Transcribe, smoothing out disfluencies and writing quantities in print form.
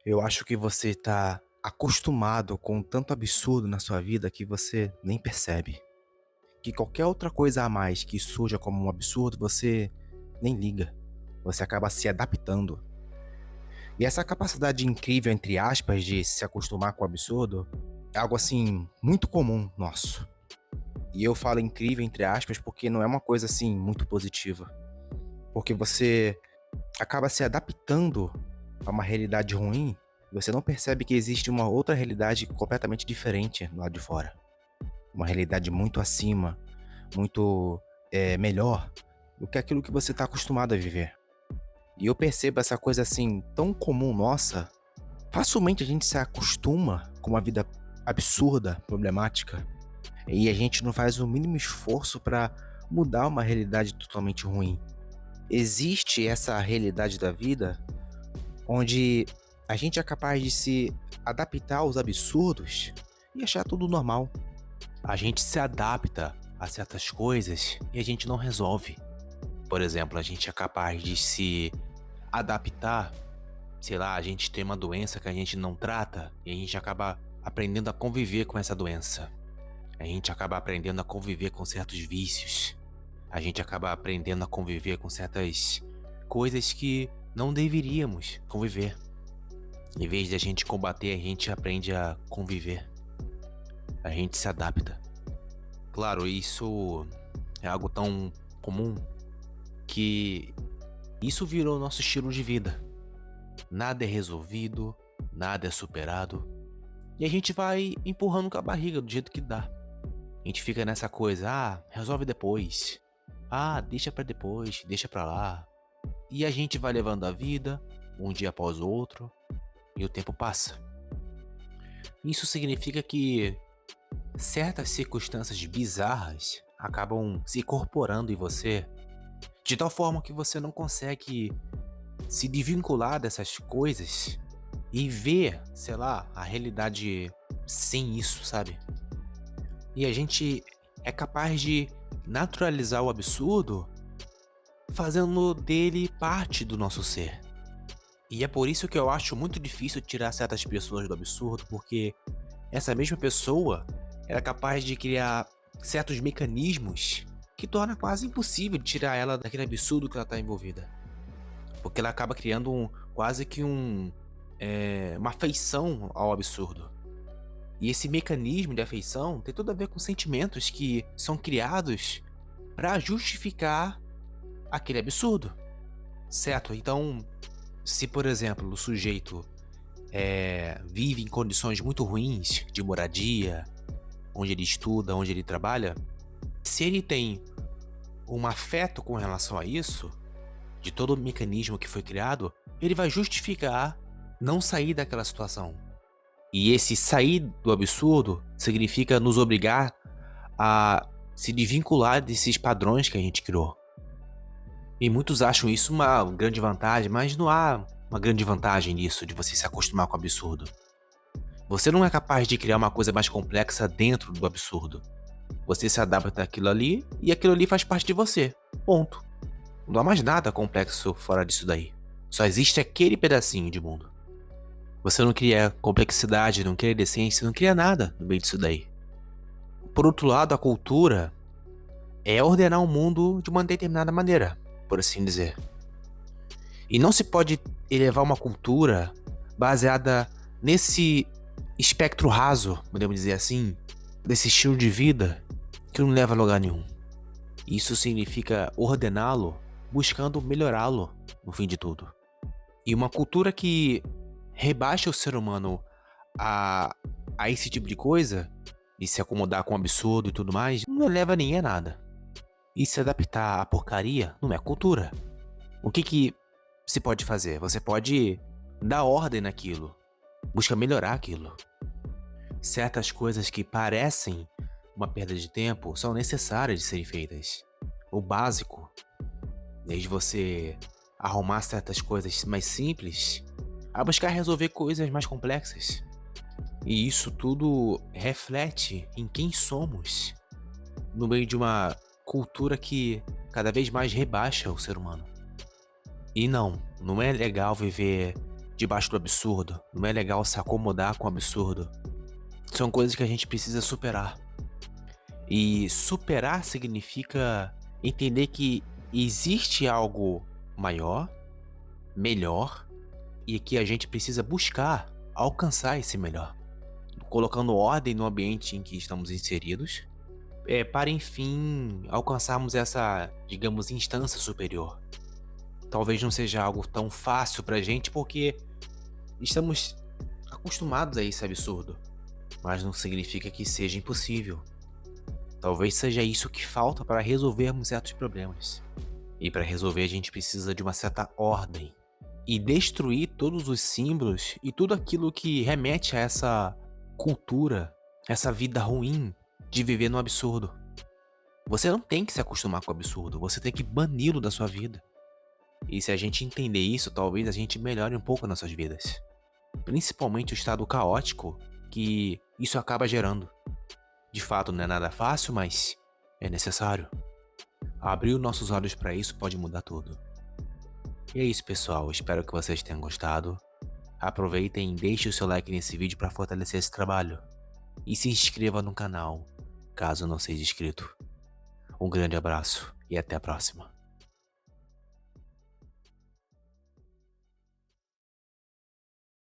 Eu acho que você tá acostumado com tanto absurdo na sua vida que você nem percebe. Que qualquer outra coisa a mais que surja como um absurdo, você nem liga. Você acaba se adaptando. E essa capacidade incrível, entre aspas, de se acostumar com o absurdo, é algo assim muito comum nosso. E eu falo incrível, entre aspas, porque não é uma coisa assim muito positiva. Porque você acaba se adaptando a uma realidade ruim, você não percebe que existe uma outra realidade completamente diferente do lado de fora. Uma realidade muito acima, muito melhor do que aquilo que você está acostumado a viver. E eu percebo essa coisa assim tão comum nossa, facilmente a gente se acostuma com uma vida absurda, problemática, e a gente não faz o mínimo esforço para mudar uma realidade totalmente ruim. Existe essa realidade da vida onde a gente é capaz de se adaptar aos absurdos e achar tudo normal. A gente se adapta a certas coisas e a gente não resolve. Por exemplo, a gente é capaz de se adaptar, sei lá, a gente tem uma doença que a gente não trata e a gente acaba aprendendo a conviver com essa doença. A gente acaba aprendendo a conviver com certos vícios. A gente acaba aprendendo a conviver com certas coisas que não deveríamos conviver. Em vez de a gente combater, a gente aprende a conviver. A gente se adapta. Claro, isso é algo tão comum que isso virou nosso estilo de vida. Nada é resolvido, nada é superado. E a gente vai empurrando com a barriga do jeito que dá. A gente fica nessa coisa, resolve depois. Deixa pra depois, deixa pra lá. E a gente vai levando a vida, um dia após o outro, e o tempo passa. Isso significa que certas circunstâncias bizarras acabam se incorporando em você, de tal forma que você não consegue se desvincular dessas coisas e ver, sei lá, a realidade sem isso, sabe? E a gente é capaz de naturalizar o absurdo, fazendo dele parte do nosso ser. E é por isso que eu acho muito difícil tirar certas pessoas do absurdo, porque essa mesma pessoa era capaz de criar certos mecanismos que torna quase impossível de tirar ela daquele absurdo que ela está envolvida. Porque ela acaba criando quase que uma afeição ao absurdo. E esse mecanismo de afeição tem tudo a ver com sentimentos que são criados para justificar aquele absurdo, certo? Então, se por exemplo o sujeito vive em condições muito ruins de moradia, onde ele estuda, onde ele trabalha, se ele tem um afeto com relação a isso, de todo o mecanismo que foi criado, ele vai justificar não sair daquela situação. E esse sair do absurdo significa nos obrigar a se desvincular desses padrões que a gente criou. E muitos acham isso uma grande vantagem, mas não há uma grande vantagem nisso, de você se acostumar com o absurdo. Você não é capaz de criar uma coisa mais complexa dentro do absurdo. Você se adapta àquilo ali e aquilo ali faz parte de você. Ponto. Não há mais nada complexo fora disso daí. Só existe aquele pedacinho de mundo. Você não cria complexidade, não cria decência, não cria nada no meio disso daí. Por outro lado, a cultura é ordenar o mundo de uma determinada maneira, por assim dizer. E não se pode elevar uma cultura baseada nesse espectro raso, podemos dizer assim, desse estilo de vida que não leva a lugar nenhum. Isso significa ordená-lo, buscando melhorá-lo no fim de tudo. E uma cultura que rebaixa o ser humano a, a esse tipo de coisa, de se acomodar com o absurdo e tudo mais, não leva ninguém a nada. E se adaptar à porcaria não é cultura. O que se pode fazer? Você pode dar ordem naquilo, busca melhorar aquilo. Certas coisas que parecem uma perda de tempo são necessárias de serem feitas. O básico, desde você arrumar certas coisas mais simples a buscar resolver coisas mais complexas. E isso tudo reflete em quem somos, no meio de uma cultura que cada vez mais rebaixa o ser humano. E não é legal viver debaixo do absurdo, não é legal se acomodar com o absurdo. São coisas que a gente precisa superar. E superar significa entender que existe algo maior, melhor, e que a gente precisa buscar alcançar esse melhor, colocando ordem no ambiente em que estamos inseridos, para enfim alcançarmos essa, digamos, instância superior. Talvez não seja algo tão fácil pra gente porque estamos acostumados a esse absurdo, mas não significa que seja impossível. Talvez seja isso que falta para resolvermos certos problemas. E para resolver a gente precisa de uma certa ordem e destruir todos os símbolos e tudo aquilo que remete a essa cultura, essa vida ruim de viver no absurdo. Você não tem que se acostumar com o absurdo, você tem que bani-lo da sua vida. E se a gente entender isso, talvez a gente melhore um pouco nossas vidas. Principalmente o estado caótico que isso acaba gerando. De fato, não é nada fácil, mas é necessário. Abrir os nossos olhos para isso pode mudar tudo. E é isso, pessoal. Espero que vocês tenham gostado. Aproveitem e deixem o seu like nesse vídeo para fortalecer esse trabalho. E se inscreva no canal, caso não seja inscrito. Um grande abraço e até a próxima.